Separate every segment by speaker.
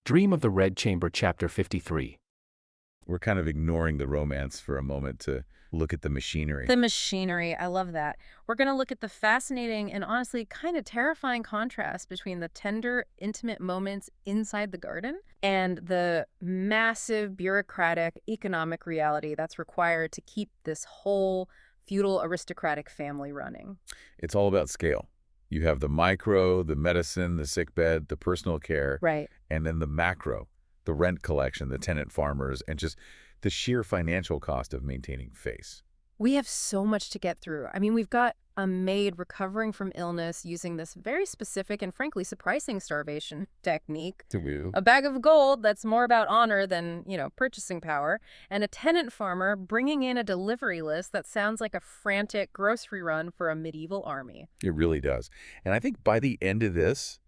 Speaker 1: Dream of the Red Chamber, Chapter 53.
Speaker 2: We're kind of ignoring the romance for a moment to look at the machinery.
Speaker 3: The machinery, I love that. We're going to look at the fascinating and honestly kind of terrifying contrast between the tender, intimate moments inside the garden and the massive, bureaucratic, economic reality that's required to keep this whole feudal aristocratic family running.
Speaker 2: It's all about scale. You have the micro, the medicine, the sickbed, the personal care,
Speaker 3: Right.
Speaker 2: and then the macro, the rent collection, the tenant farmers, and just the sheer financial cost of maintaining face.
Speaker 3: We have so much to get through. I mean, we've got a maid recovering from illness using this very specific and frankly surprising starvation technique. A bag of gold that's more about honor than, purchasing power. And a tenant farmer bringing in a delivery list that sounds like a frantic grocery run for a medieval army.
Speaker 2: It really does. And I think by the end of this,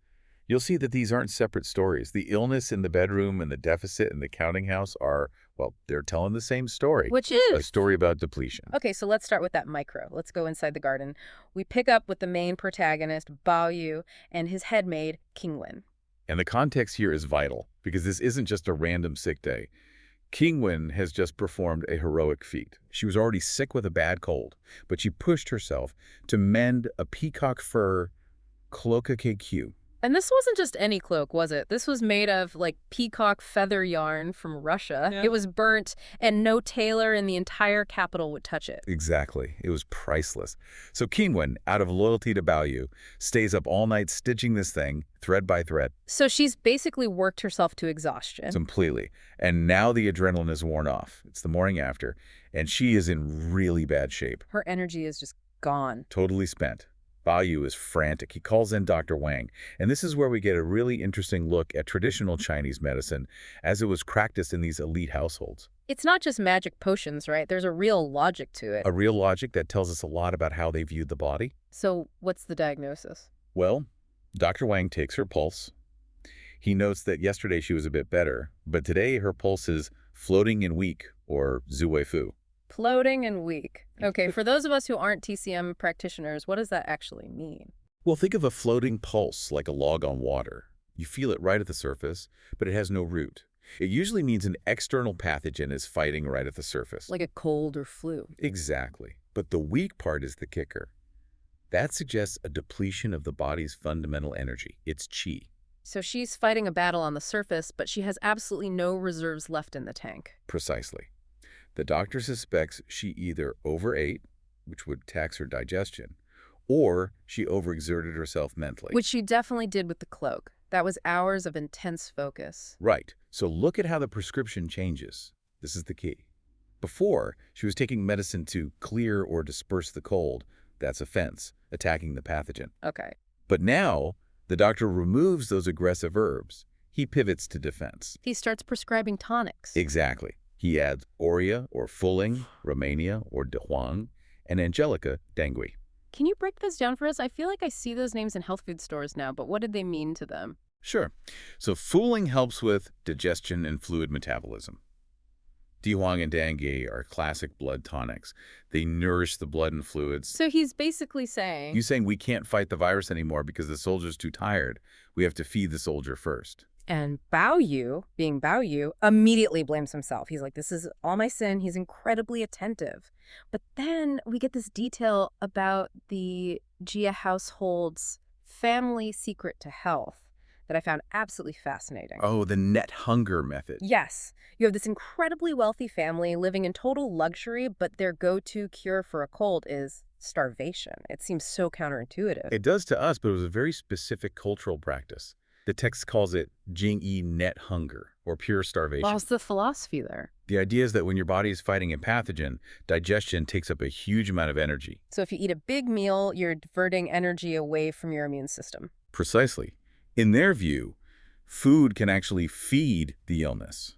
Speaker 2: you'll see that these aren't separate stories. The illness in the bedroom and the deficit in the counting house are, well, they're telling the same story.
Speaker 3: Which
Speaker 2: A
Speaker 3: is?
Speaker 2: story about depletion.
Speaker 3: Okay, so let's start with that micro. Let's go inside the garden. We pick up with the main protagonist, Bao Yu, and his head maid, Qingwen.
Speaker 2: And the context here is vital, because this isn't just a random sick day. Qingwen has just performed a heroic feat. She was already sick with a bad cold, but she pushed herself to mend a peacock fur cloak KQ.
Speaker 3: And this wasn't just any cloak, was it? This was made of, peacock feather yarn from Russia.
Speaker 2: Yeah.
Speaker 3: It was burnt, and no tailor in the entire capital would touch it.
Speaker 2: Exactly. It was priceless. So Qingwen, out of loyalty to Bao Yu, stays up all night stitching this thing, thread by thread.
Speaker 3: So she's basically worked herself to exhaustion.
Speaker 2: Completely. And now the adrenaline is worn off. It's the morning after, and she is in really bad shape.
Speaker 3: Her energy is just gone.
Speaker 2: Totally spent. Bao Yu is frantic. He calls in Dr. Wang, and this is where we get a really interesting look at traditional Chinese medicine as it was practiced in these elite households.
Speaker 3: It's not just magic potions, right? There's a real logic to it.
Speaker 2: A real logic that tells us a lot about how they viewed the body.
Speaker 3: So what's the diagnosis?
Speaker 2: Well, Dr. Wang takes her pulse. He notes that yesterday she was a bit better, but today her pulse is floating and weak, or Zuwei-fu.
Speaker 3: Floating and weak. Okay, for those of us who aren't TCM practitioners, what does that actually mean?
Speaker 2: Well, think of a floating pulse like a log on water. You feel it right at the surface, but it has no root. It usually means an external pathogen is fighting right at the surface.
Speaker 3: Like a cold or flu.
Speaker 2: Exactly. But the weak part is the kicker. That suggests a depletion of the body's fundamental energy, its qi.
Speaker 3: So she's fighting a battle on the surface, but she has absolutely no reserves left in the tank.
Speaker 2: Precisely. The doctor suspects she either overate, which would tax her digestion, or she overexerted herself mentally.
Speaker 3: Which she definitely did with the cloak. That was hours of intense focus.
Speaker 2: Right. So look at how the prescription changes. This is the key. Before, she was taking medicine to clear or disperse the cold. That's offense, attacking the pathogen.
Speaker 3: Okay.
Speaker 2: But now, the doctor removes those aggressive herbs. He pivots to defense.
Speaker 3: He starts prescribing tonics.
Speaker 2: Exactly. He adds Aurea or Fulling, Romania or De Huang, and Angelica Dengui.
Speaker 3: Can you break this down for us? I feel like I see those names in health food stores now, but what did they mean to them?
Speaker 2: Sure. So Fulling helps with digestion and fluid metabolism. De Huang and Dengui are classic blood tonics. They nourish the blood and fluids.
Speaker 3: So he's basically saying...
Speaker 2: You saying we can't fight the virus anymore because the soldier's too tired. We have to feed the soldier first.
Speaker 3: And Bao Yu, being Bao Yu, immediately blames himself. He's like, this is all my sin. He's incredibly attentive. But then we get this detail about the Jia household's family secret to health that I found absolutely fascinating.
Speaker 2: Oh, the net hunger method.
Speaker 3: Yes. You have this incredibly wealthy family living in total luxury, but their go-to cure for a cold is starvation. It seems so counterintuitive.
Speaker 2: It does to us, but it was a very specific cultural practice. The text calls it Jingyi net hunger, or pure starvation.
Speaker 3: What's the philosophy there?
Speaker 2: The idea is that when your body is fighting a pathogen, digestion takes up a huge amount of energy.
Speaker 3: So if you eat a big meal, you're diverting energy away from your immune system.
Speaker 2: Precisely. In their view, food can actually feed the illness.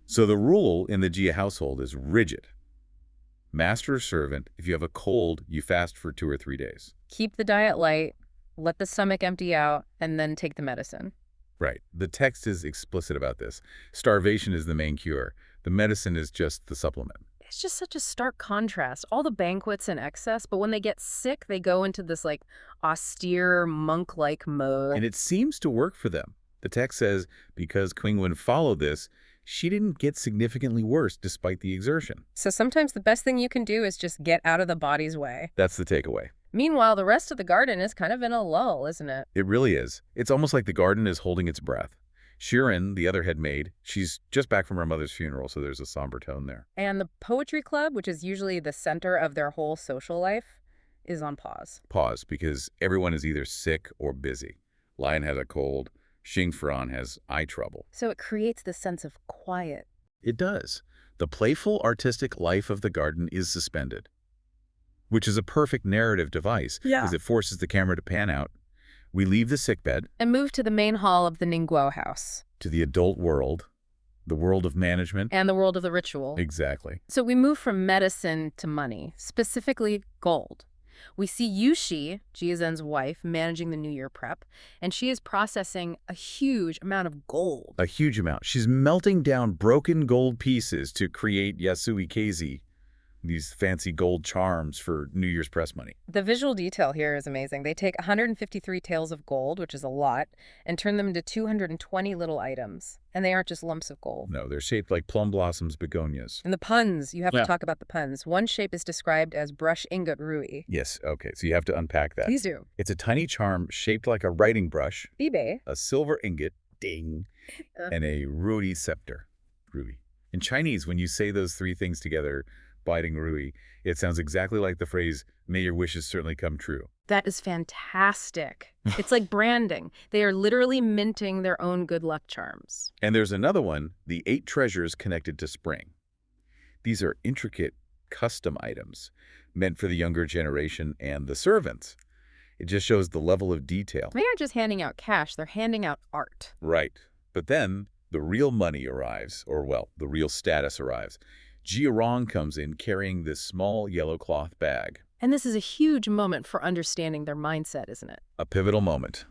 Speaker 2: So the rule in the Jia household is rigid. Master or servant, if you have a cold, you fast for 2 or 3 days.
Speaker 3: Keep the diet light, let the stomach empty out, and then take the medicine.
Speaker 2: Right. The text is explicit about this. Starvation is the main cure. The medicine is just the supplement.
Speaker 3: It's just such a stark contrast. All the banquets and excess, but when they get sick, they go into this austere monk-like mode.
Speaker 2: And it seems to work for them. The text says because Qingwen followed this, she didn't get significantly worse despite the exertion.
Speaker 3: So sometimes the best thing you can do is just get out of the body's way.
Speaker 2: That's the takeaway.
Speaker 3: Meanwhile, the rest of the garden is kind of in a lull, isn't it?
Speaker 2: It really is. It's almost like the garden is holding its breath. Shirin, the other head maid, she's just back from her mother's funeral, so there's a somber tone there.
Speaker 3: And the poetry club, which is usually the center of their whole social life, is on pause.
Speaker 2: Pause, because everyone is either sick or busy. Lion has a cold. Xingfran has eye trouble.
Speaker 3: So it creates this sense of quiet.
Speaker 2: It does. The playful, artistic life of the garden is suspended, which is a perfect narrative device because it forces the camera to pan out. We leave the sickbed
Speaker 3: And move to the main hall of the Ningguo house.
Speaker 2: to the adult world, the world of management.
Speaker 3: And the world of the ritual.
Speaker 2: Exactly.
Speaker 3: So we move from medicine to money, specifically gold. We see Yushi, Jiazen's wife, managing the New Year prep, and she is processing a huge amount of gold.
Speaker 2: A huge amount. She's melting down broken gold pieces to create Yasui Keizi, these fancy gold charms for New Year's press money.
Speaker 3: The visual detail here is amazing. They take 153 taels of gold, which is a lot, and turn them into 220 little items. And they aren't just lumps of gold.
Speaker 2: No, they're shaped like plum blossoms, begonias.
Speaker 3: And the puns, you have to talk about the puns. One shape is described as brush ingot rui.
Speaker 2: Yes, okay, so you have to unpack that.
Speaker 3: Please do.
Speaker 2: It's a tiny charm shaped like a writing brush,
Speaker 3: Bibe.
Speaker 2: a silver ingot, ding, and a rui scepter, rui. In Chinese, when you say those three things together, biting rui, it sounds exactly like the phrase, may your wishes certainly come true.
Speaker 3: That is fantastic. It's like branding. They are literally minting their own good luck charms.
Speaker 2: And there's another one, the 8 treasures connected to spring. These are intricate custom items meant for the younger generation and the servants. It just shows the level of detail.
Speaker 3: They aren't just handing out cash, they're handing out art.
Speaker 2: Right. But then the real money arrives, or well, the real status arrives. Jia Rong comes in carrying this small yellow cloth bag.
Speaker 3: And this is a huge moment for understanding their mindset, isn't it?
Speaker 2: A pivotal moment.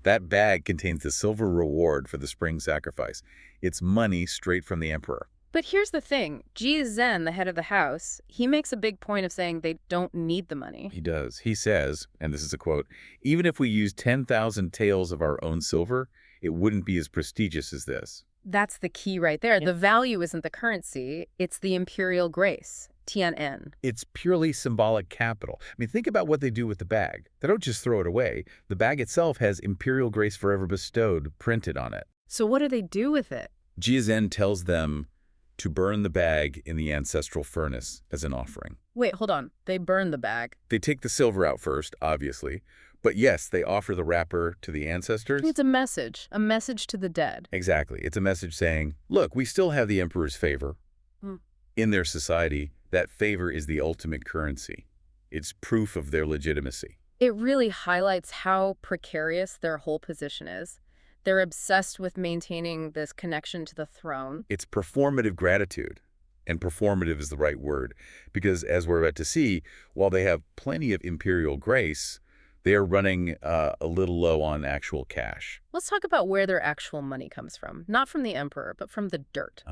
Speaker 2: That bag contains the silver reward for the spring sacrifice. It's money straight from the emperor.
Speaker 3: But here's the thing. Ji Zhen, the head of the house, he makes a big point of saying they don't need the money.
Speaker 2: He does. He says, and this is a quote, even if we use 10,000 taels of our own silver, it wouldn't be as prestigious as this.
Speaker 3: That's the key right there. The value isn't the currency, it's the imperial grace, Tian'en.
Speaker 2: It's purely symbolic capital. I mean, think about what they do with the bag. They don't just throw it away. The bag itself has imperial grace forever bestowed printed on it.
Speaker 3: So what do they do with it?
Speaker 2: Jia Zhen tells them to burn the bag in the ancestral furnace as an offering.
Speaker 3: Wait, hold on. They burn the bag.
Speaker 2: They take the silver out first, obviously. But yes, they offer the wrapper to the ancestors.
Speaker 3: It's a message to the dead.
Speaker 2: Exactly. It's a message saying, look, we still have the emperor's favor. In their society, that favor is the ultimate currency. It's proof of their legitimacy.
Speaker 3: It really highlights how precarious their whole position is. They're obsessed with maintaining this connection to the throne.
Speaker 2: It's performative gratitude. And performative is the right word. Because as we're about to see, while they have plenty of imperial grace, they are running a little low on actual cash.
Speaker 3: Let's talk about where their actual money comes from. Not from the emperor, but from the dirt.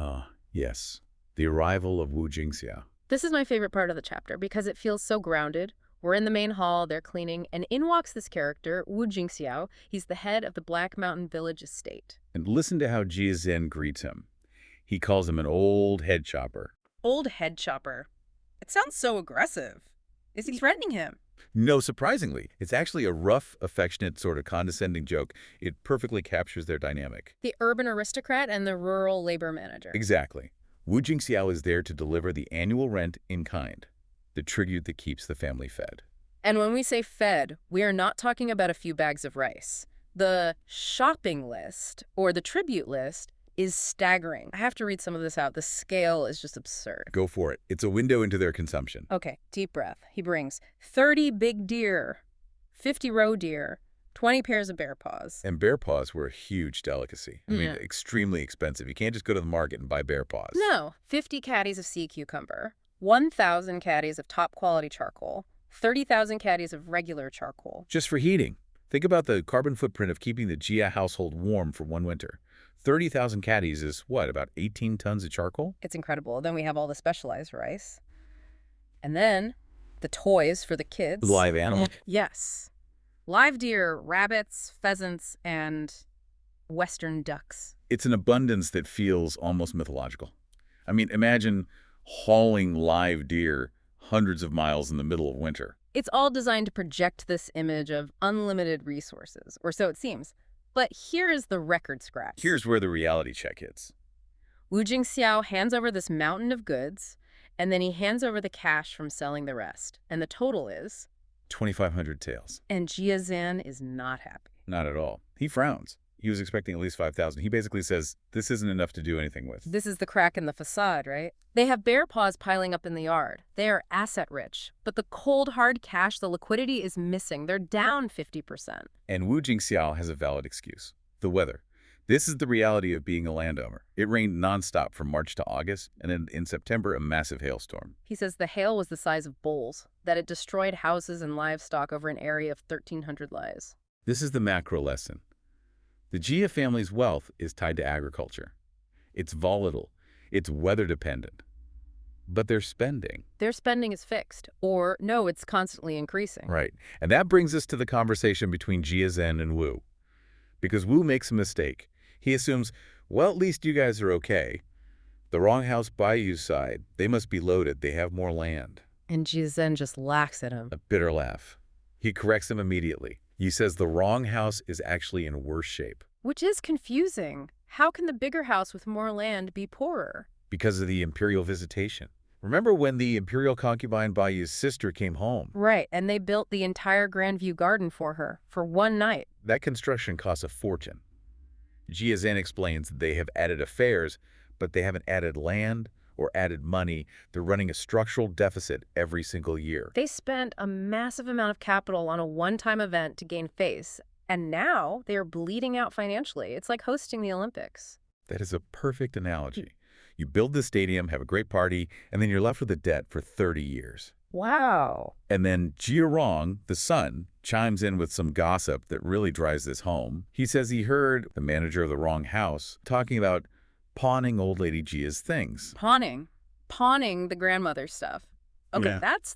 Speaker 2: Yes. The arrival of Wu Jingxia.
Speaker 3: This is my favorite part of the chapter because it feels so grounded. We're in the main hall, they're cleaning, and in walks this character, Wu Jingxiao. He's the head of the Black Mountain Village estate.
Speaker 2: And listen to how Jia Zhen greets him. He calls him an old head chopper.
Speaker 4: Old head chopper. It sounds so aggressive. Is he threatening him?
Speaker 2: No, surprisingly. It's actually a rough, affectionate, sort of condescending joke. It perfectly captures their dynamic.
Speaker 3: The urban aristocrat and the rural labor manager.
Speaker 2: Exactly. Wu Jingxiao is there to deliver the annual rent in kind, the tribute that keeps the family fed.
Speaker 3: And when we say fed, we are not talking about a few bags of rice. The shopping list, or the tribute list, is staggering. I have to read some of this out. The scale is just absurd.
Speaker 2: Go for it. It's a window into their consumption.
Speaker 3: Okay, deep breath. He brings 30 big deer, 50 roe deer, 20 pairs of bear paws.
Speaker 2: And bear paws were a huge delicacy. I mean, extremely expensive. You can't just go to the market and buy bear paws.
Speaker 3: No. 50 caddies of sea cucumber, 1,000 caddies of top-quality charcoal, 30,000 caddies of regular charcoal.
Speaker 2: Just for heating. Think about the carbon footprint of keeping the Jia household warm for one winter. 30,000 caddies is, what, about 18 tons of charcoal?
Speaker 3: It's incredible. Then we have all the specialized rice. And then the toys for the kids.
Speaker 2: Live animals.
Speaker 3: Yes. Live deer, rabbits, pheasants, and Western ducks.
Speaker 2: It's an abundance that feels almost mythological. I mean, imagine hauling live deer hundreds of miles in the middle of winter.
Speaker 3: It's all designed to project this image of unlimited resources, or so it seems. But here is the record scratch.
Speaker 2: Here's where the reality check hits.
Speaker 3: Wu Jingxiao hands over this mountain of goods, and then he hands over the cash from selling the rest. And the total is
Speaker 2: 2,500 taels.
Speaker 3: And Jia Zhen is not happy.
Speaker 2: Not at all. He frowns. He was expecting at least 5,000. He basically says, this isn't enough to do anything with.
Speaker 3: This is the crack in the facade, right? They have bear paws piling up in the yard. They are asset-rich. But the cold, hard cash, the liquidity is missing. They're down 50%.
Speaker 2: And Wu Jingxiao has a valid excuse. The weather. This is the reality of being a landowner. It rained nonstop from March to August, and then in September, a massive hailstorm.
Speaker 3: He says the hail was the size of bowls, that it destroyed houses and livestock over an area of 1,300 lives.
Speaker 2: This is the macro lesson. The Jia family's wealth is tied to agriculture. It's volatile. It's weather-dependent. But their spending.
Speaker 3: Their spending is fixed. Or, no, it's constantly increasing.
Speaker 2: Right. And that brings us to the conversation between Jia Zhen and Wu. Because Wu makes a mistake. He assumes, well, at least you guys are okay. The Wrong House Bayou side, they must be loaded. They have more land.
Speaker 3: And Jia Zhen just laughs at him.
Speaker 2: A bitter laugh. He corrects him immediately. He says the Wrong House is actually in worse shape.
Speaker 3: Which is confusing. How can the bigger house with more land be poorer?
Speaker 2: Because of the imperial visitation. Remember when the imperial concubine Bayou's sister came home?
Speaker 3: Right, and they built the entire Grandview Garden for her, for one night.
Speaker 2: That construction costs a fortune. Jia Zhen explains that they have added affairs, but they haven't added land or added money. They're running a structural deficit every single year.
Speaker 3: They spent a massive amount of capital on a one-time event to gain face, and now they are bleeding out financially. It's like hosting the Olympics.
Speaker 2: That is a perfect analogy. You build the stadium, have a great party, and then you're left with a debt for 30 years.
Speaker 3: Wow.
Speaker 2: And then Jia Rong, the son, chimes in with some gossip that really drives this home. He says he heard the manager of the Wrong House talking about pawning old lady Jia's things.
Speaker 3: Pawning the grandmother stuff. Okay,
Speaker 2: Yeah.
Speaker 3: that's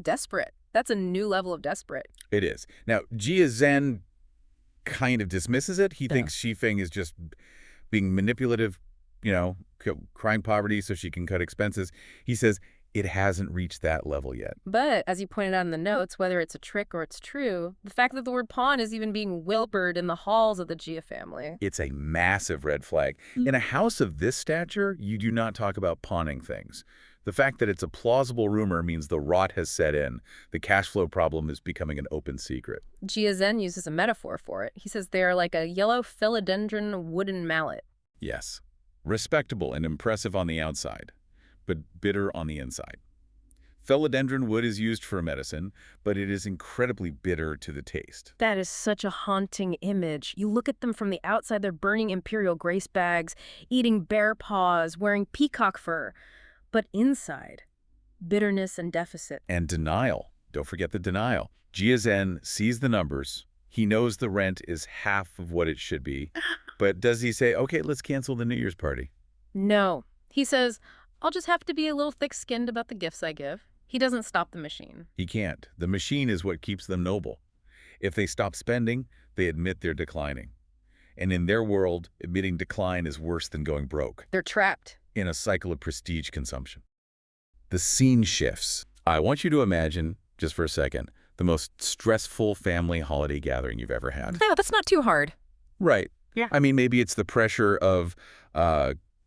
Speaker 3: desperate. That's a new level of desperate.
Speaker 2: It is. Now, Jia Zhen kind of dismisses it. He thinks Xifeng is just being manipulative, crying poverty so she can cut expenses. He says it hasn't reached that level yet.
Speaker 3: But, as you pointed out in the notes, whether it's a trick or it's true, the fact that the word pawn is even being whispered in the halls of the Jia family.
Speaker 2: It's a massive red flag. In a house of this stature, you do not talk about pawning things. The fact that it's a plausible rumor means the rot has set in. The cash flow problem is becoming an open secret.
Speaker 3: Jia Zhen uses a metaphor for it. He says they are like a yellow philodendron wooden mallet.
Speaker 2: Yes. Respectable and impressive on the outside, but bitter on the inside. Philodendron wood is used for medicine, but it is incredibly bitter to the taste.
Speaker 3: That is such a haunting image. You look at them from the outside, they're burning imperial grace bags, eating bear paws, wearing peacock fur. But inside, bitterness and deficit.
Speaker 2: And denial. Don't forget the denial. Jia Zhen sees the numbers. He knows the rent is half of what it should be. But does he say, okay, let's cancel the New Year's party?
Speaker 3: No. He says, I'll just have to be a little thick-skinned about the gifts I give. He doesn't stop the machine.
Speaker 2: He can't. The machine is what keeps them noble. If they stop spending, they admit they're declining. And in their world, admitting decline is worse than going broke.
Speaker 3: They're trapped.
Speaker 2: In a cycle of prestige consumption. The scene shifts. I want you to imagine, just for a second, the most stressful family holiday gathering you've ever had.
Speaker 3: Yeah, that's not too hard.
Speaker 2: Right.
Speaker 3: Yeah.
Speaker 2: I mean, maybe it's the pressure of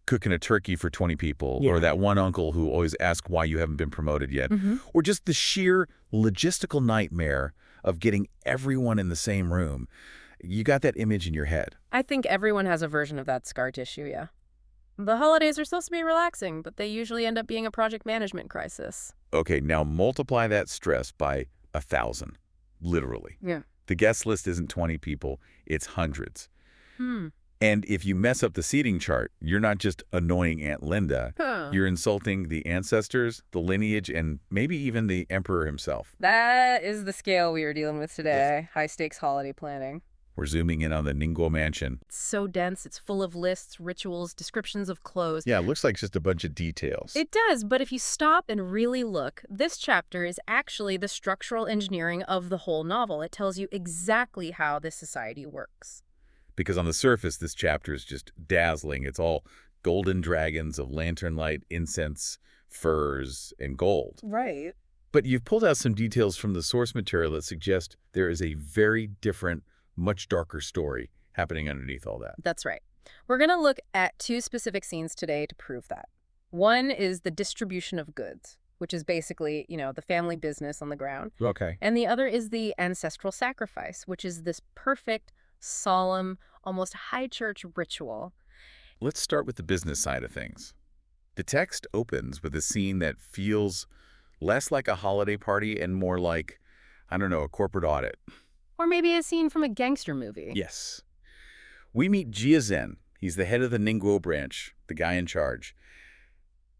Speaker 2: cooking a turkey for 20 people, or that one uncle who always asks why you haven't been promoted yet, or just the sheer logistical nightmare of getting everyone in the same room. You got that image in your head.
Speaker 3: I think everyone has a version of that scar tissue, yeah. The holidays are supposed to be relaxing, but they usually end up being a project management crisis.
Speaker 2: Okay, now multiply that stress by 1,000, literally.
Speaker 3: Yeah.
Speaker 2: The guest list isn't 20 people, it's hundreds. And if you mess up the seating chart, you're not just annoying Aunt Linda, you're insulting the ancestors, the lineage, and maybe even the emperor himself.
Speaker 3: That is the scale we are dealing with today, high-stakes holiday planning.
Speaker 2: We're zooming in on the Ningguo mansion.
Speaker 3: It's so dense, it's full of lists, rituals, descriptions of clothes.
Speaker 2: Yeah, it looks like just a bunch of details.
Speaker 3: It does, but if you stop and really look, this chapter is actually the structural engineering of the whole novel. It tells you exactly how this society works.
Speaker 2: because on the surface, this chapter is just dazzling. It's all golden dragons of lantern light, incense, furs, and gold.
Speaker 4: Right.
Speaker 2: But you've pulled out some details from the source material that suggest there is a very different, much darker story happening underneath all that.
Speaker 3: That's right. We're going to look at two specific scenes today to prove that. One is the distribution of goods, which is basically, the family business on the ground.
Speaker 2: Okay.
Speaker 3: And the other is the ancestral sacrifice, which is this perfect, solemn, almost high church ritual.
Speaker 2: Let's start with the business side of things. The text opens with a scene that feels less like a holiday party and more like, I don't know, a corporate audit.
Speaker 3: Or maybe a scene from a gangster movie.
Speaker 2: Yes. We meet Jia Zhen. He's the head of the Ningguo branch, the guy in charge.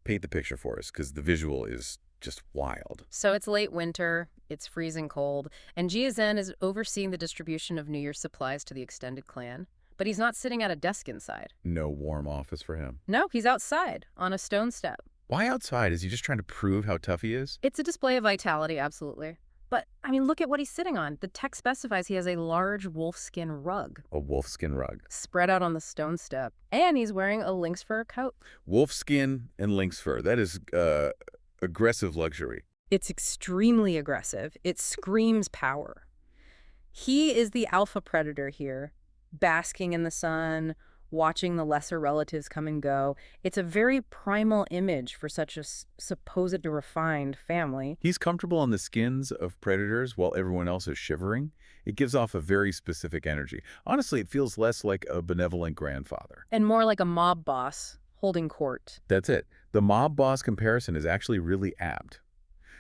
Speaker 2: Paint the picture for us, because the visual is just wild.
Speaker 3: So it's late winter, it's freezing cold, and Jia Zhen is overseeing the distribution of New Year's supplies to the extended clan. But he's not sitting at a desk inside.
Speaker 2: No warm office for him.
Speaker 3: No, he's outside, on a stone step.
Speaker 2: Why outside? Is he just trying to prove how tough he is?
Speaker 3: It's a display of vitality, absolutely. But, look at what he's sitting on. The text specifies he has a large wolfskin rug.
Speaker 2: A wolfskin rug.
Speaker 3: Spread out on the stone step. And he's wearing a lynx fur coat.
Speaker 2: Wolfskin and lynx fur. That is aggressive luxury.
Speaker 3: It's extremely aggressive. It screams power. He is the alpha predator here, basking in the sun, watching the lesser relatives come and go. It's a very primal image for such a supposed refined family.
Speaker 2: He's comfortable on the skins of predators while everyone else is shivering. It gives off a very specific energy. Honestly, it feels less like a benevolent grandfather.
Speaker 3: And more like a mob boss holding court.
Speaker 2: That's it. The mob boss comparison is actually really apt,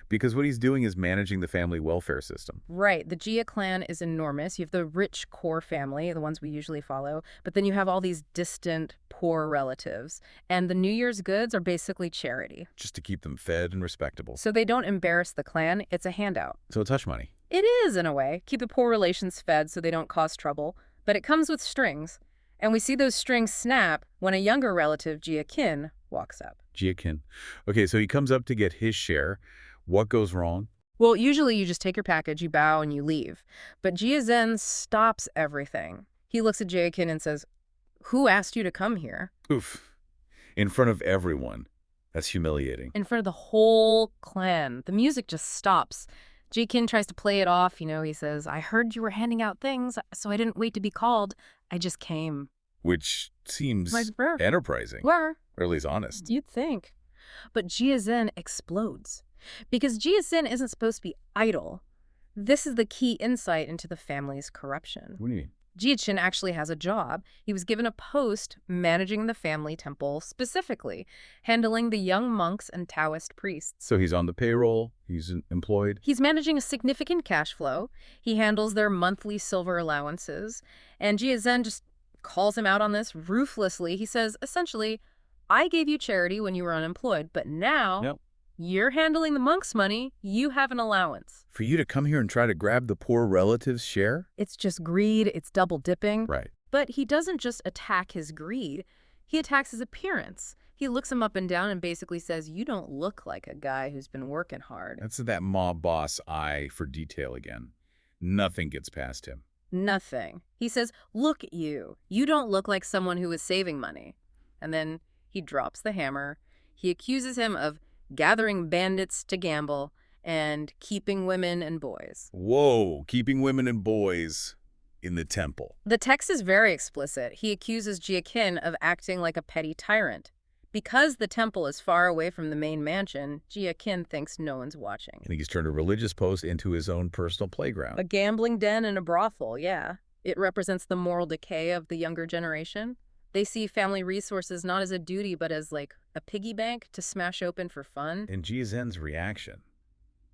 Speaker 2: because what he's doing is managing the family welfare system.
Speaker 3: Right. The Jia clan is enormous. You have the rich core family, the ones we usually follow, but then you have all these distant, poor relatives. And the New Year's goods are basically charity.
Speaker 2: Just to keep them fed and respectable.
Speaker 3: So they don't embarrass the clan. It's a handout.
Speaker 2: So it's hush money.
Speaker 3: It is, in a way. Keep the poor relations fed so they don't cause trouble. But it comes with strings. And we see those strings snap when a younger relative, Jia Qin, walks up.
Speaker 2: Jia Qin. Okay, so he comes up to get his share. What goes wrong?
Speaker 3: Well, usually you just take your package, you bow, and you leave. But Jia Zhen stops everything. He looks at Jia Qin and says, "Who asked you to come here?"
Speaker 2: Oof. In front of everyone. That's humiliating.
Speaker 3: In front of the whole clan. The music just stops. Jia Qin tries to play it off. He says, "I heard you were handing out things, so I didn't wait to be called. I just came."
Speaker 2: Which seems
Speaker 3: Like,
Speaker 2: enterprising.
Speaker 3: Where?
Speaker 2: Or at least honest.
Speaker 3: You'd think. But Jia Zhen explodes. Because Jia Zhen isn't supposed to be idle. This is the key insight into the family's corruption.
Speaker 2: What do you mean?
Speaker 3: Jia Qin actually has a job. He was given a post managing the family temple specifically, handling the young monks and Taoist priests.
Speaker 2: So he's on the payroll, he's employed.
Speaker 3: He's managing a significant cash flow. He handles their monthly silver allowances. And Jia Zhen just calls him out on this ruthlessly. He says, essentially, I gave you charity when you were unemployed, but now you're handling the monks' money. You have an allowance.
Speaker 2: For you to come here and try to grab the poor relative's share?
Speaker 3: It's just greed. It's double dipping.
Speaker 2: Right.
Speaker 3: But he doesn't just attack his greed. He attacks his appearance. He looks him up and down and basically says, you don't look like a guy who's been working hard.
Speaker 2: That's that mob boss eye for detail again. Nothing gets past him.
Speaker 3: Nothing. He says, look at you. You don't look like someone who is saving money. And then he drops the hammer. He accuses him of gathering bandits to gamble and keeping women and boys.
Speaker 2: Whoa, keeping women and boys in the temple.
Speaker 3: The text is very explicit. He accuses Jia Qin of acting like a petty tyrant. Because the temple is far away from the main mansion, Jia Qin thinks no one's watching.
Speaker 2: I think he's turned a religious post into his own personal playground.
Speaker 3: A gambling den and a brothel, yeah. It represents the moral decay of the younger generation. They see family resources not as a duty, but as like a piggy bank to smash open for fun.
Speaker 2: And Jia Zhen's reaction.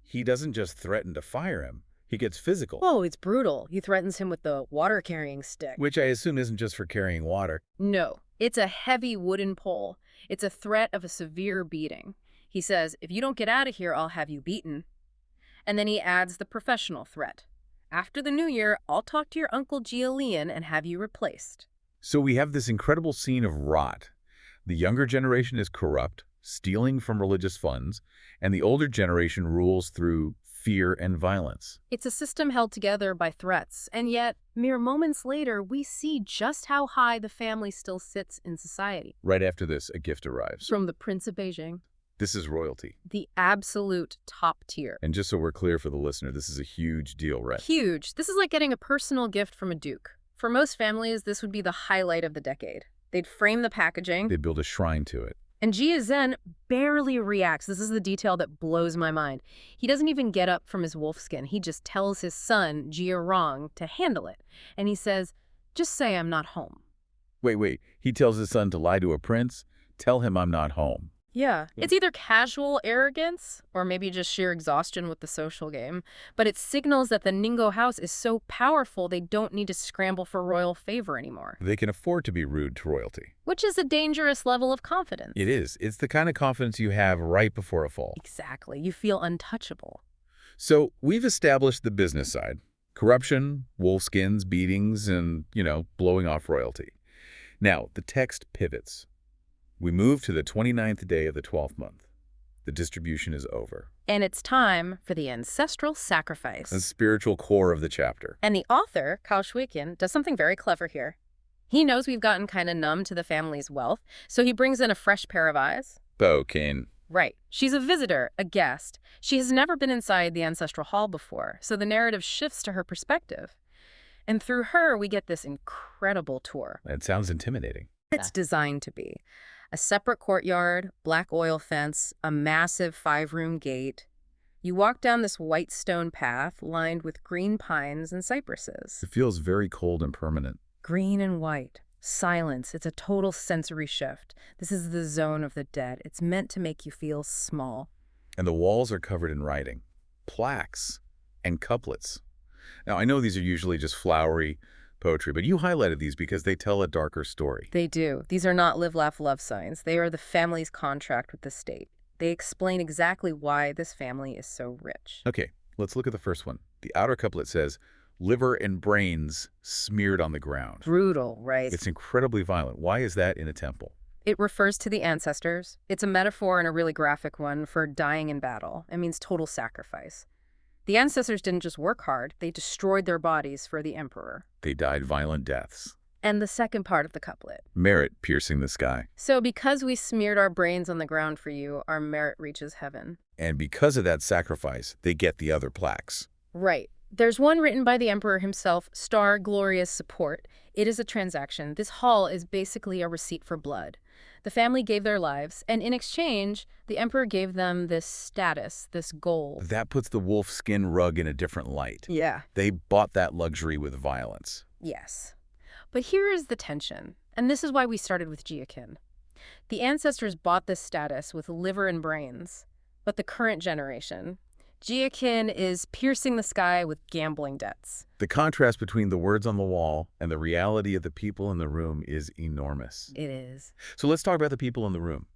Speaker 2: He doesn't just threaten to fire him. He gets physical.
Speaker 3: Whoa, it's brutal. He threatens him with the water-carrying stick.
Speaker 2: Which I assume isn't just for carrying water.
Speaker 3: No, it's a heavy wooden pole. It's a threat of a severe beating. He says, if you don't get out of here, I'll have you beaten. And then he adds the professional threat. After the new year, I'll talk to your uncle Jia Lian and have you replaced.
Speaker 2: So we have this incredible scene of rot. The younger generation is corrupt, stealing from religious funds, and the older generation rules through fear and violence.
Speaker 3: It's a system held together by threats, and yet, mere moments later, we see just how high the family still sits in society.
Speaker 2: Right after this, a gift arrives.
Speaker 3: From the Prince of Beijing,
Speaker 2: This is royalty.
Speaker 3: the absolute top tier.
Speaker 2: And just so we're clear for the listener, this is a huge deal, right?
Speaker 3: Huge. This is like getting a personal gift from a duke. For most families, this would be the highlight of the decade. They'd frame the packaging,
Speaker 2: They build a shrine to it.
Speaker 3: and Jia Zhen barely reacts. This is the detail that blows my mind. He doesn't even get up from his wolfskin. He just tells his son, Jia Rong, to handle it. And he says, just say I'm not home.
Speaker 2: Wait. He tells his son to lie to a prince? Tell him I'm not home.
Speaker 3: Yeah. It's either casual arrogance or maybe just sheer exhaustion with the social game, but it signals that the Ningbo house is so powerful they don't need to scramble for royal favor anymore,
Speaker 2: They can afford to be rude to royalty.
Speaker 3: which is a dangerous level of confidence.
Speaker 2: It is. It's the kind of confidence you have right before a fall.
Speaker 3: Exactly. You feel untouchable.
Speaker 2: So we've established the business side. Corruption, wolfskins, beatings, and, blowing off royalty. Now, the text pivots. We move to the 29th day of the 12th month. The distribution is over.
Speaker 3: And it's time for the ancestral sacrifice.
Speaker 2: The spiritual core of the chapter.
Speaker 3: And the author, Cao Shuiqian, does something very clever here. He knows we've gotten kind of numb to the family's wealth, so he brings in a fresh pair of eyes.
Speaker 2: Bokin.
Speaker 3: Right. She's a visitor, a guest. She has never been inside the ancestral hall before, so the narrative shifts to her perspective. And through her, we get this incredible tour.
Speaker 2: That sounds intimidating.
Speaker 3: It's designed to be. A separate courtyard, black oil fence, a massive 5-room gate. You walk down this white stone path lined with green pines and cypresses.
Speaker 2: It feels very cold and permanent.
Speaker 3: Green and white. Silence. It's a total sensory shift. This is the zone of the dead. It's meant to make you feel small.
Speaker 2: And the walls are covered in writing, plaques, and couplets. Now, I know these are usually just flowery poetry, but you highlighted these because they tell a darker story.
Speaker 3: They do. These are not live, laugh, love signs. They are the family's contract with the state. They explain exactly why this family is so rich.
Speaker 2: Okay, let's look at the first one. The outer couplet says, liver and brains smeared on the ground.
Speaker 3: Brutal, right?
Speaker 2: It's incredibly violent. Why is that in a temple?
Speaker 3: It refers to the ancestors. It's a metaphor and a really graphic one for dying in battle. It means total sacrifice. The ancestors didn't just work hard, they destroyed their bodies for the emperor.
Speaker 2: They died violent deaths.
Speaker 3: And the second part of the couplet.
Speaker 2: Merit piercing the sky.
Speaker 3: So because we smeared our brains on the ground for you, our merit reaches heaven.
Speaker 2: And because of that sacrifice, they get the other plaques.
Speaker 3: Right. There's one written by the emperor himself, Star Glorious Support. It is a transaction. This hall is basically a receipt for blood. The family gave their lives, and in exchange, the emperor gave them this status, this gold.
Speaker 2: That puts the wolf skin rug in a different light.
Speaker 3: Yeah.
Speaker 2: They bought that luxury with violence.
Speaker 3: Yes. But here is the tension, and this is why we started with Jiakin. The ancestors bought this status with liver and brains, but the current generation, Jiakin is piercing the sky with gambling debts.
Speaker 2: The contrast between the words on the wall and the reality of the people in the room is enormous.
Speaker 3: It is.
Speaker 2: So let's talk about the people in the room,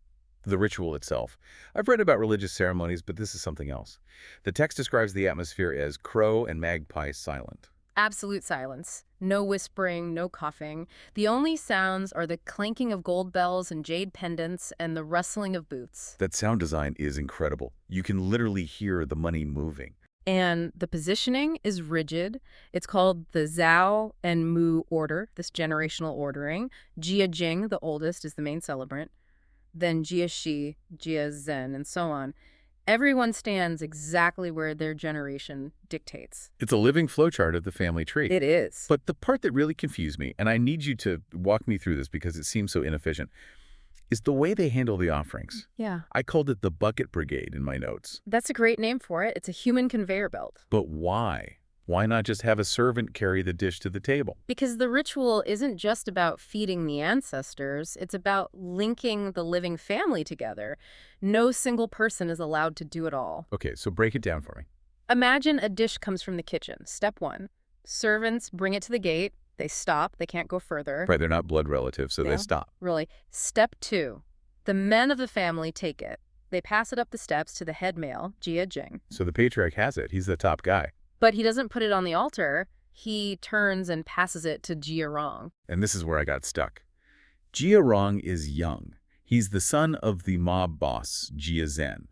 Speaker 2: the ritual itself. I've read about religious ceremonies, but this is something else. The text describes the atmosphere as crow and magpie silent.
Speaker 3: Absolute silence. No whispering, no coughing. The only sounds are the clanking of gold bells and jade pendants and the rustling of boots.
Speaker 2: That sound design is incredible. You can literally hear the money moving.
Speaker 3: And the positioning is rigid. It's called the Zhao and Mu order, this generational ordering. Jia Jing, the oldest, is the main celebrant. Then Jia Shi, Jia Zhen, and so on. Everyone stands exactly where their generation dictates.
Speaker 2: It's a living flowchart of the family tree.
Speaker 3: It is.
Speaker 2: But the part that really confused me, and I need you to walk me through this because it seems so inefficient, is the way they handle the offerings.
Speaker 3: Yeah.
Speaker 2: I called it the bucket brigade in my notes.
Speaker 3: That's a great name for it. It's a human conveyor belt.
Speaker 2: But why? Why not just have a servant carry the dish to the table?
Speaker 3: Because the ritual isn't just about feeding the ancestors, it's about linking the living family together. No single person is allowed to do it all.
Speaker 2: Okay, so break it down for me.
Speaker 3: Imagine a dish comes from the kitchen. Step 1. Servants bring it to the gate. They stop. They can't go further.
Speaker 2: Right, they're not blood relatives, so
Speaker 3: No.
Speaker 2: they stop.
Speaker 3: Really. Step 2. The men of the family take it. They pass it up the steps to the head male, Jia Jing.
Speaker 2: So the patriarch has it. He's the top guy.
Speaker 3: But he doesn't put it on the altar. He turns and passes it to Jia Rong.
Speaker 2: And this is where I got stuck. Jia Rong is young. He's the son of the mob boss, Jia Zhen.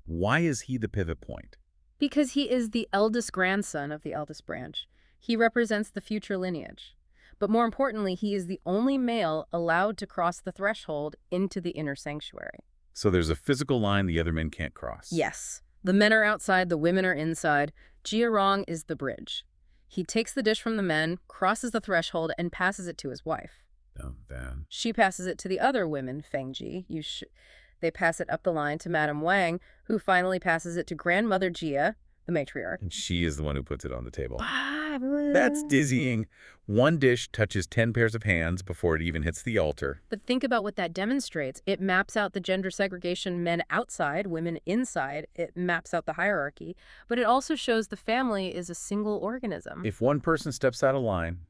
Speaker 2: Why is he the pivot point?
Speaker 3: Because he is the eldest grandson of the eldest branch. He represents the future lineage. But more importantly, he is the only male allowed to cross the threshold into the inner sanctuary.
Speaker 2: So there's a physical line the other men can't cross.
Speaker 3: Yes. The men are outside, the women are inside. Jia Rong is the bridge. He takes the dish from the men, crosses the threshold, and passes it to his wife.
Speaker 2: Oh, then.
Speaker 3: She passes it to the other women, Feng Ji. They pass it up the line to Madame Wang, who finally passes it to Grandmother Jia, the matriarch.
Speaker 2: And she is the one who puts it on the table.
Speaker 3: That's
Speaker 2: That's dizzying. One dish touches 10 pairs of hands before it even hits the altar.
Speaker 3: But think about what that demonstrates. It maps out the gender segregation, men outside, women inside. It maps out the hierarchy. But it also shows the family is a single organism.
Speaker 2: If one person steps out of line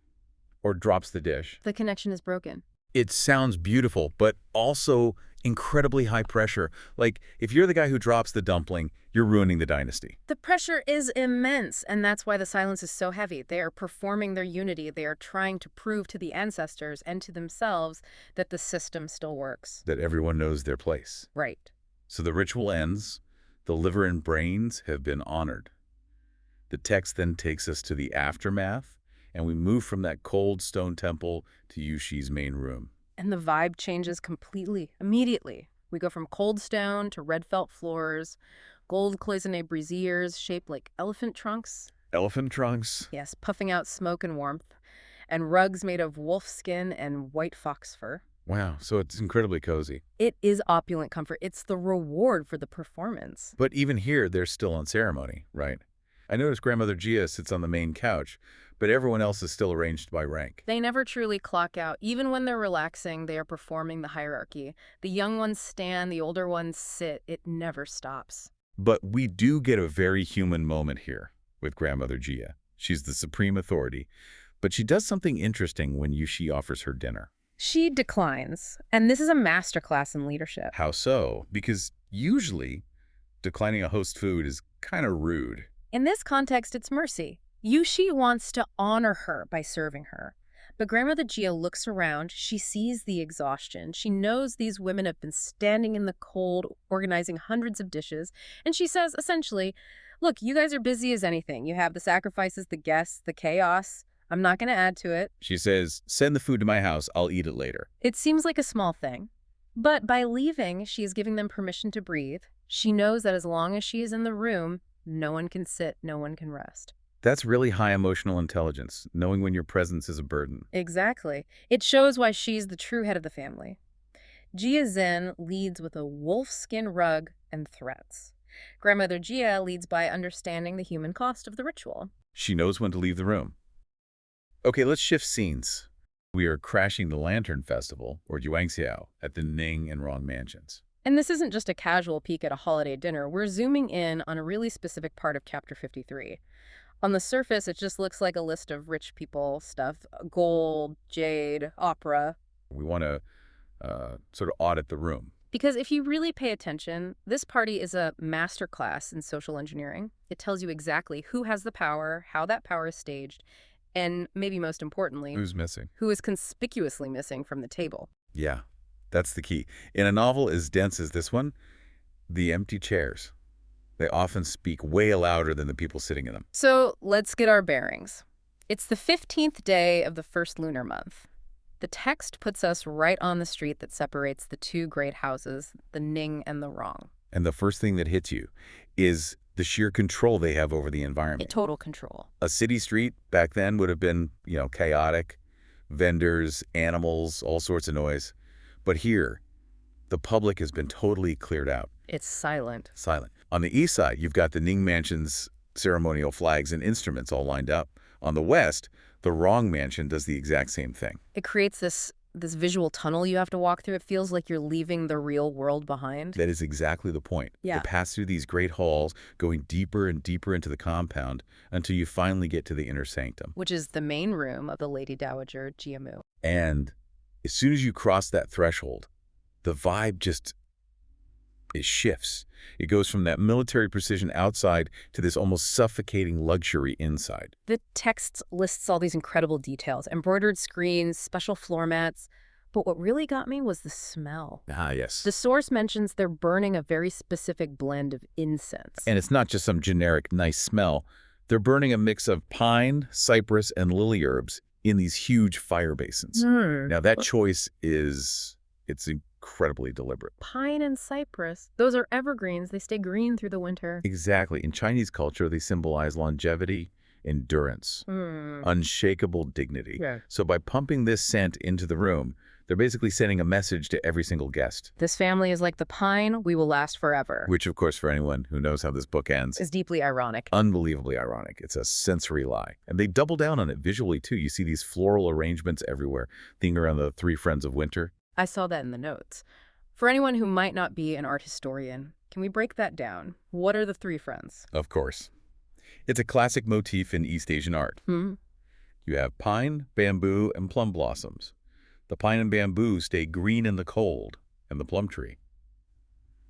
Speaker 2: or drops the dish,
Speaker 3: The connection is broken.
Speaker 2: it sounds beautiful, but also incredibly high pressure. Like, if you're the guy who drops the dumpling, you're ruining the dynasty.
Speaker 3: The pressure is immense, and that's why the silence is so heavy. They are performing their unity. They are trying to prove to the ancestors and to themselves that the system still works.
Speaker 2: That everyone knows their place.
Speaker 3: Right.
Speaker 2: So the ritual ends. The liver and brains have been honored. The text then takes us to the aftermath, and we move from that cold stone temple to Yushi's main room.
Speaker 3: And the vibe changes completely, immediately. We go from cold stone to red felt floors, gold cloisonné braziers shaped like elephant trunks.
Speaker 2: Elephant trunks.
Speaker 3: Yes, puffing out smoke and warmth. And rugs made of wolf skin and white fox fur.
Speaker 2: Wow, so it's incredibly cozy.
Speaker 3: It is opulent comfort. It's the reward for the performance.
Speaker 2: But even here, they're still on ceremony, right? I notice Grandmother Jia sits on the main couch, but everyone else is still arranged by rank.
Speaker 3: They never truly clock out. Even when they're relaxing, they are performing the hierarchy. The young ones stand, the older ones sit. It never stops.
Speaker 2: But we do get a very human moment here with Grandmother Jia. She's the supreme authority, but she does something interesting when Yushi offers her dinner.
Speaker 3: She declines, and this is a masterclass in leadership.
Speaker 2: How so? Because usually, declining a host's food is kind of rude.
Speaker 3: In this context, it's mercy. Yushi wants to honor her by serving her. But Grandmother Jia looks around. She sees the exhaustion. She knows these women have been standing in the cold, organizing hundreds of dishes. And she says, essentially, look, you guys are busy as anything. You have the sacrifices, the guests, the chaos. I'm not going to add to it.
Speaker 2: She says, send the food to my house. I'll eat it later.
Speaker 3: It seems like a small thing. But by leaving, she is giving them permission to breathe. She knows that as long as she is in the room, no one can sit, no one can rest.
Speaker 2: That's really high emotional intelligence, knowing when your presence is a burden.
Speaker 3: Exactly. It shows why she's the true head of the family. Jia Zhen leads with a wolfskin rug and threats. Grandmother Jia leads by understanding the human cost of the ritual.
Speaker 2: She knows when to leave the room. Okay, let's shift scenes. We are crashing the Lantern Festival, or Yuanxiao, at the Ning and Rong mansions.
Speaker 3: And this isn't just a casual peek at a holiday dinner. We're zooming in on a really specific part of Chapter 53. On the surface, it just looks like a list of rich people stuff. Gold, jade, opera.
Speaker 2: We want to sort of audit the room.
Speaker 3: Because if you really pay attention, this party is a masterclass in social engineering. It tells you exactly who has the power, how that power is staged, and maybe most importantly,
Speaker 2: Who's missing?
Speaker 3: who is conspicuously missing from the table.
Speaker 2: Yeah, that's the key. In a novel as dense as this one, the empty chairs. They often speak way louder than the people sitting in them.
Speaker 3: So let's get our bearings. It's the 15th day of the first lunar month. The text puts us right on the street that separates the two great houses, the Ning and the Rong.
Speaker 2: And the first thing that hits you is the sheer control they have over the environment.
Speaker 3: Total control.
Speaker 2: A city street back then would have been, chaotic. Vendors, animals, all sorts of noise. But here, the public has been totally cleared out.
Speaker 3: It's silent.
Speaker 2: Silent. On the east side, you've got the Ning Mansion's ceremonial flags and instruments all lined up. On the west, the Rong Mansion does the exact same thing.
Speaker 3: It creates this visual tunnel you have to walk through. It feels like you're leaving the real world behind.
Speaker 2: That is exactly the point.
Speaker 3: Yeah.
Speaker 2: You pass through these great halls, going deeper and deeper into the compound until you finally get to the inner sanctum.
Speaker 3: Which is the main room of the Lady Dowager Jiamu.
Speaker 2: And as soon as you cross that threshold, the vibe it shifts. It goes from that military precision outside to this almost suffocating luxury inside.
Speaker 3: The text lists all these incredible details: embroidered screens, special floor mats, But what really got me was the smell.
Speaker 2: Ah, yes.
Speaker 3: The source mentions they're burning a very specific blend of incense.
Speaker 2: And it's not just some generic nice smell. They're burning a mix of pine, cypress, and lily herbs in these huge fire basins. Now, that choice it's incredibly deliberate.
Speaker 3: Pine and cypress, those are evergreens. They stay green through the winter.
Speaker 2: Exactly. In Chinese culture, they symbolize longevity, endurance, unshakable dignity.
Speaker 3: Yeah.
Speaker 2: So by pumping this scent into the room, they're basically sending a message to every single guest.
Speaker 3: This family is like the pine, we will last forever.
Speaker 2: Which, of course, for anyone who knows how this book ends,
Speaker 3: Is deeply ironic.
Speaker 2: unbelievably ironic. It's a sensory lie. And they double down on it visually, too. You see these floral arrangements everywhere, thinking around the three friends of winter.
Speaker 3: I saw that in the notes. For anyone who might not be an art historian, can we break that down? What are the three friends?
Speaker 2: Of course. It's a classic motif in East Asian art. You have pine, bamboo, and plum blossoms. The pine and bamboo stay green in the cold, and the plum tree,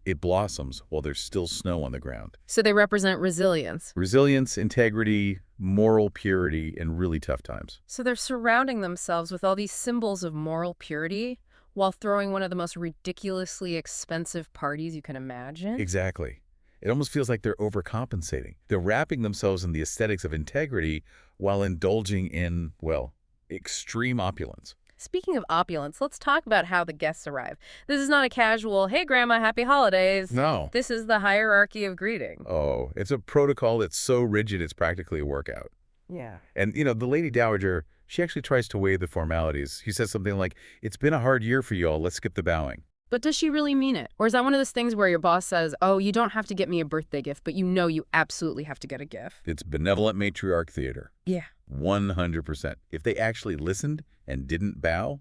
Speaker 2: it blossoms while there's still snow on the ground.
Speaker 3: So they represent resilience.
Speaker 2: Resilience, integrity, moral purity in really tough times.
Speaker 3: So they're surrounding themselves with all these symbols of moral purity while throwing one of the most ridiculously expensive parties you can imagine.
Speaker 2: Exactly. It almost feels like they're overcompensating. They're wrapping themselves in the aesthetics of integrity while indulging in, well, extreme opulence.
Speaker 3: Speaking of opulence, let's talk about how the guests arrive. This is not a casual, hey, Grandma, happy holidays.
Speaker 2: No.
Speaker 3: This is the hierarchy of greeting.
Speaker 2: Oh, it's a protocol that's so rigid it's practically a workout.
Speaker 3: Yeah.
Speaker 2: And, the Lady Dowager, she actually tries to waive the formalities. She says something like, it's been a hard year for you all, let's skip the bowing.
Speaker 3: But does she really mean it? Or is that one of those things where your boss says, oh, you don't have to get me a birthday gift, but you know you absolutely have to get a gift?
Speaker 2: It's benevolent matriarch theater.
Speaker 3: Yeah.
Speaker 2: 100%. If they actually listened and didn't bow,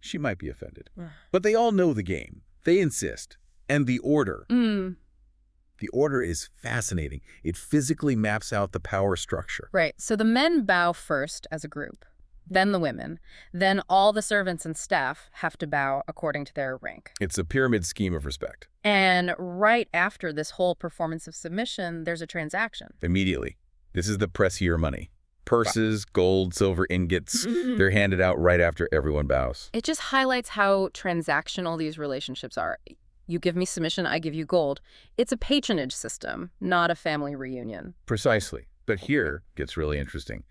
Speaker 2: she might be offended. But they all know the game. They insist. And the order. The order is fascinating. It physically maps out the power structure.
Speaker 3: Right. So the men bow first as a group, then the women, then all the servants and staff have to bow according to their rank.
Speaker 2: It's a pyramid scheme of respect.
Speaker 3: And right after this whole performance of submission, there's a transaction.
Speaker 2: Immediately. This is the pressier money. Purses, gold, silver ingots, they're handed out right after everyone bows.
Speaker 3: It just highlights how transactional these relationships are. You give me submission, I give you gold. It's a patronage system, not a family reunion.
Speaker 2: Precisely. But here gets really interesting.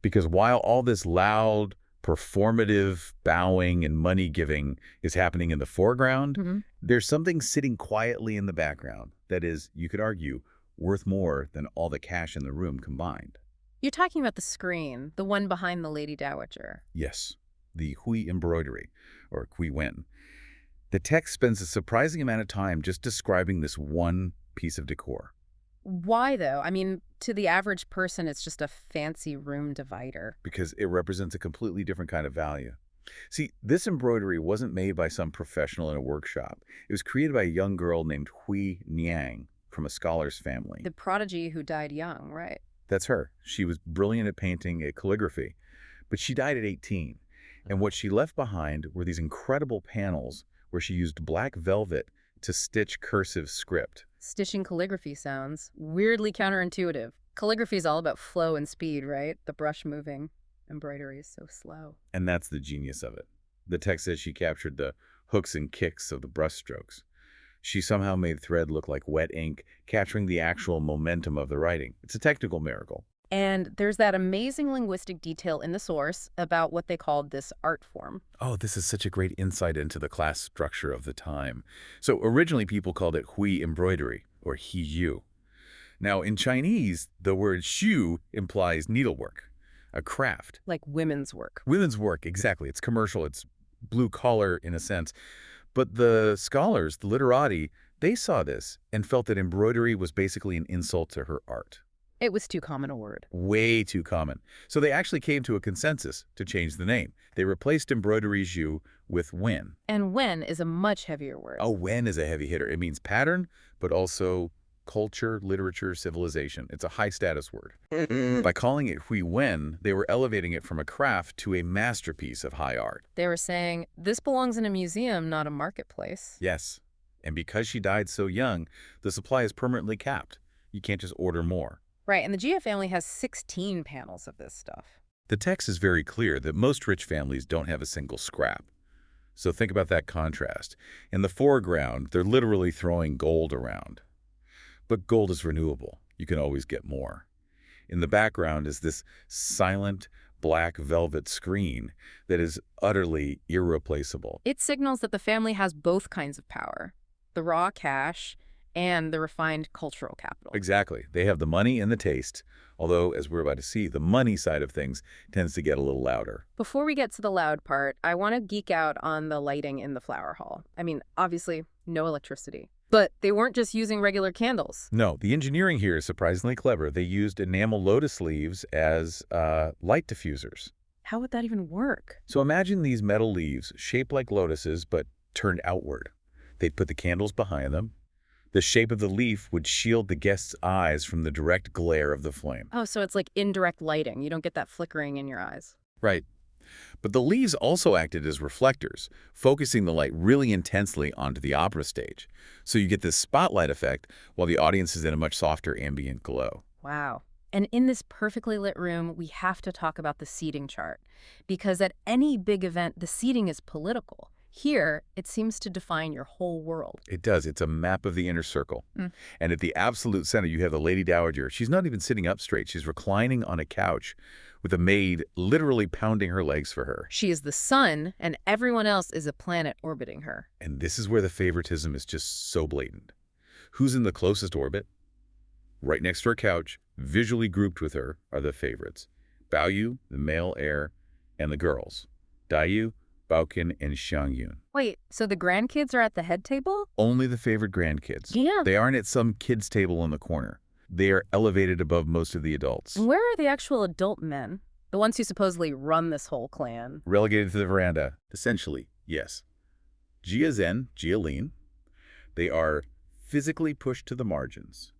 Speaker 2: Because while all this loud, performative bowing and money giving is happening in the foreground, there's something sitting quietly in the background that is, you could argue, worth more than all the cash in the room combined.
Speaker 3: You're talking about the screen, the one behind the Lady Dowager.
Speaker 2: Yes, the Hui embroidery, or Hui Wen. The text spends a surprising amount of time just describing this one piece of decor.
Speaker 3: Why, though? I mean, to the average person, it's just a fancy room divider.
Speaker 2: Because it represents a completely different kind of value. See, this embroidery wasn't made by some professional in a workshop. It was created by a young girl named Hui Niang from a scholar's family.
Speaker 3: The prodigy who died young, right?
Speaker 2: That's her. She was brilliant at painting, at calligraphy, but she died at 18. And what she left behind were these incredible panels where she used black velvet to stitch cursive script.
Speaker 3: Stitching calligraphy sounds weirdly counterintuitive. Calligraphy is all about flow and speed, right? The brush moving. Embroidery is so slow.
Speaker 2: And that's the genius of it. The text says she captured the hooks and kicks of the brushstrokes. She somehow made thread look like wet ink, capturing the actual momentum of the writing. It's a technical miracle.
Speaker 3: And there's that amazing linguistic detail in the source about what they called this art form.
Speaker 2: Oh, this is such a great insight into the class structure of the time. So originally people called it hui embroidery, or hiju. Now in Chinese, the word xiu implies needlework, a craft.
Speaker 3: Like women's work.
Speaker 2: Women's work, exactly. It's commercial, it's blue collar in a sense. But the scholars, the literati, they saw this and felt that embroidery was basically an insult to her art.
Speaker 3: It was too common a word.
Speaker 2: Way too common. So they actually came to a consensus to change the name. They replaced embroidery jus with wen.
Speaker 3: And wen is a much heavier word.
Speaker 2: Oh, wen is a heavy hitter. It means pattern, but also culture, literature, civilization. It's a high-status word. By calling it hui wen, they were elevating it from a craft to a masterpiece of high art.
Speaker 3: They were saying, this belongs in a museum, not a marketplace.
Speaker 2: Yes. And because she died so young, the supply is permanently capped. You can't just order more.
Speaker 3: Right, and the Jia family has 16 panels of this stuff.
Speaker 2: The text is very clear that most rich families don't have a single scrap. So think about that contrast. In the foreground, they're literally throwing gold around. But gold is renewable. You can always get more. In the background is this silent, black velvet screen that is utterly irreplaceable.
Speaker 3: It signals that the family has both kinds of power, the raw cash and the refined cultural capital.
Speaker 2: Exactly. They have the money and the taste, although, as we're about to see, the money side of things tends to get a little louder.
Speaker 3: Before we get to the loud part, I want to geek out on the lighting in the flower hall. I mean, obviously, no electricity. But they weren't just using regular candles.
Speaker 2: No, the engineering here is surprisingly clever. They used enamel lotus leaves as light diffusers.
Speaker 3: How would that even work?
Speaker 2: So imagine these metal leaves shaped like lotuses but turned outward. They'd put the candles behind them. The shape of the leaf would shield the guest's eyes from the direct glare of the flame.
Speaker 3: Oh, so it's like indirect lighting. You don't get that flickering in your eyes.
Speaker 2: Right. But the leaves also acted as reflectors, focusing the light really intensely onto the opera stage. So you get this spotlight effect while the audience is in a much softer ambient glow.
Speaker 3: Wow. And in this perfectly lit room, we have to talk about the seating chart. Because at any big event, the seating is political. Here, it seems to define your whole world.
Speaker 2: It does. It's a map of the inner circle. And at the absolute center, you have the Lady Dowager. She's not even sitting up straight. She's reclining on a couch with a maid literally pounding her legs for her.
Speaker 3: She is the sun, and everyone else is a planet orbiting her.
Speaker 2: And this is where the favoritism is just so blatant. Who's in the closest orbit? Right next to her couch, visually grouped with her, are the favorites. Baoyu, the male heir, and the girls. Dayu, Baoqin, and Xiangyun.
Speaker 3: Wait, so the grandkids are at the head table?
Speaker 2: Only the favorite grandkids.
Speaker 3: Yeah.
Speaker 2: They aren't at some kid's table in the corner. They are elevated above most of the adults.
Speaker 3: And where are the actual adult men? The ones who supposedly run this whole clan?
Speaker 2: Relegated to the veranda. Essentially, yes. Jia Zhen, Jia Lin, they are physically pushed to the margins.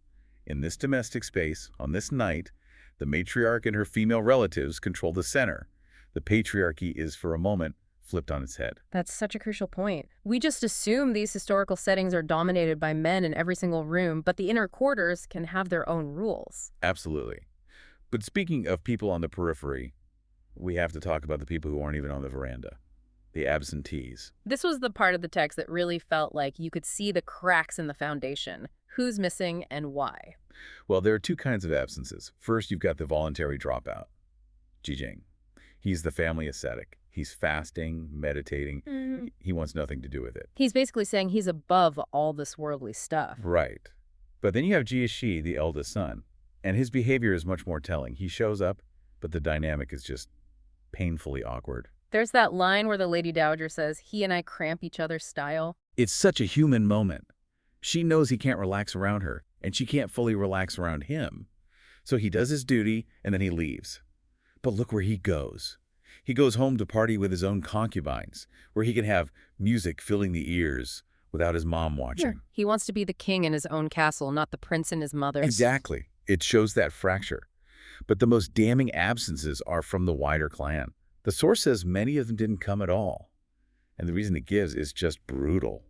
Speaker 2: In this domestic space, on this night, the matriarch and her female relatives control the center. The patriarchy is, for a moment, flipped on its head.
Speaker 3: That's such a crucial point. We just assume these historical settings are dominated by men in every single room, but the inner quarters can have their own rules.
Speaker 2: Absolutely. But speaking of people on the periphery, we have to talk about the people who aren't even on the veranda. The absentees.
Speaker 3: This was the part of the text that really felt like you could see the cracks in the foundation. Who's missing and why?
Speaker 2: Well, there are two kinds of absences. First, you've got the voluntary dropout. Jijing. He's the family ascetic. He's fasting, meditating. He wants nothing to do with it.
Speaker 3: He's basically saying he's above all this worldly stuff.
Speaker 2: Right. But then you have Jia Shi, the eldest son, and his behavior is much more telling. He shows up, but the dynamic is just painfully awkward.
Speaker 3: There's that line where the Lady Dowager says, he and I cramp each other's style.
Speaker 2: It's such a human moment. She knows he can't relax around her, and she can't fully relax around him. So he does his duty, and then he leaves. But look where he goes. He goes home to party with his own concubines, where he can have music filling the ears without his mom watching.
Speaker 3: Sure. He wants to be the king in his own castle, not the prince in his mother's.
Speaker 2: Exactly. It shows that fracture. But the most damning absences are from the wider clan. The source says many of them didn't come at all. And the reason it gives is just brutal.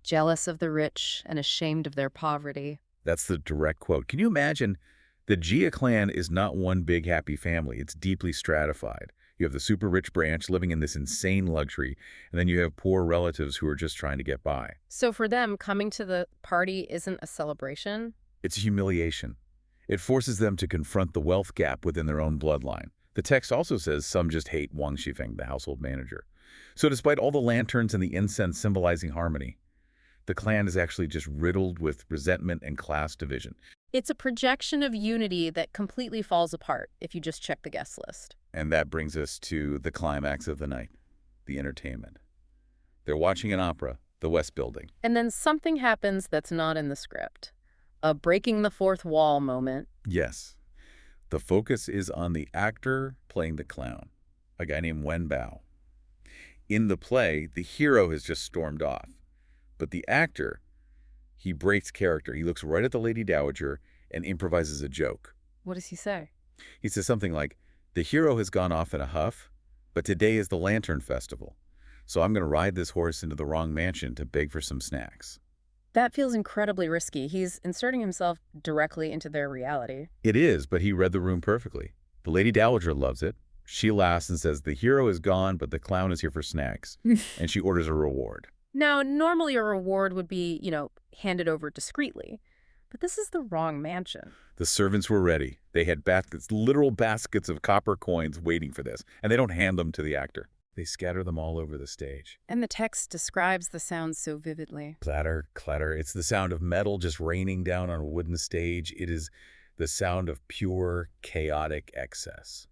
Speaker 3: Jealous of the rich and ashamed of their poverty.
Speaker 2: That's the direct quote. Can you imagine? The Jia clan is not one big happy family. It's deeply stratified. You have the super rich branch living in this insane luxury, and then you have poor relatives who are just trying to get by.
Speaker 3: So for them, coming to the party isn't a celebration?
Speaker 2: It's humiliation. It forces them to confront the wealth gap within their own bloodline. The text also says some just hate Wang Shifeng, the household manager. So despite all the lanterns and the incense symbolizing harmony, the clan is actually just riddled with resentment and class division.
Speaker 3: It's a projection of unity that completely falls apart if you just check the guest list.
Speaker 2: And that brings us to the climax of the night, the entertainment. They're watching an opera, The West Building.
Speaker 3: And then something happens that's not in the script. A breaking the fourth wall moment.
Speaker 2: Yes. The focus is on the actor playing the clown, a guy named Wen Bao. In the play, the hero has just stormed off. But the actor, he breaks character. He looks right at the Lady Dowager and improvises a joke.
Speaker 3: What does he say?
Speaker 2: He says something like, the hero has gone off in a huff, but today is the Lantern Festival. So I'm going to ride this horse into the wrong mansion to beg for some snacks.
Speaker 3: That feels incredibly risky. He's inserting himself directly into their reality.
Speaker 2: It is, but he read the room perfectly. The Lady Dowager loves it. She laughs and says, the hero is gone, but the clown is here for snacks. And she orders a reward.
Speaker 3: Now, normally a reward would be, handed over discreetly. But this is the wrong mansion.
Speaker 2: The servants were ready. They had baskets, literal baskets of copper coins waiting for this, and they don't hand them to the actor. They scatter them all over the stage.
Speaker 3: And the text describes the sound so vividly.
Speaker 2: Clatter, clatter. It's the sound of metal just raining down on a wooden stage. It is the sound of pure, chaotic excess.